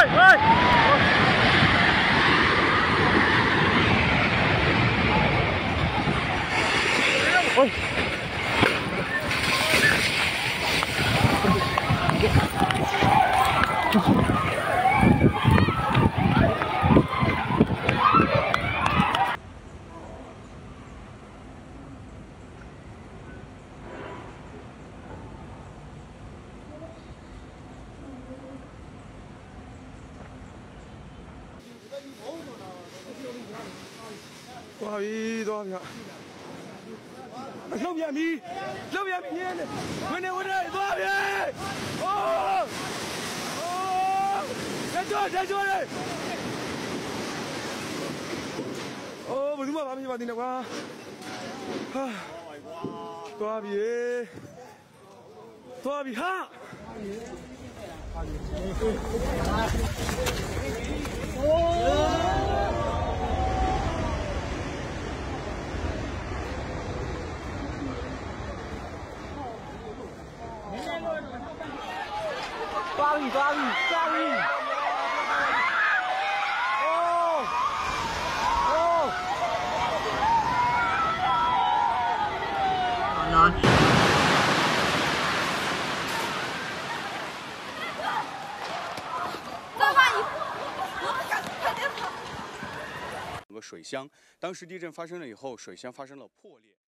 သွားပြီသွားပြီလှုပ်ပြန်ပြီလှုပ်ပြန်ပြီဝင်နေသွားပြီတက်ကြောလေဘယ်သူမှမမြင်ပါသေးနဲ့ကွာဟာသွားပြီဟာသွားပြီ水箱，当时地震发生了以后，水箱发生了破裂。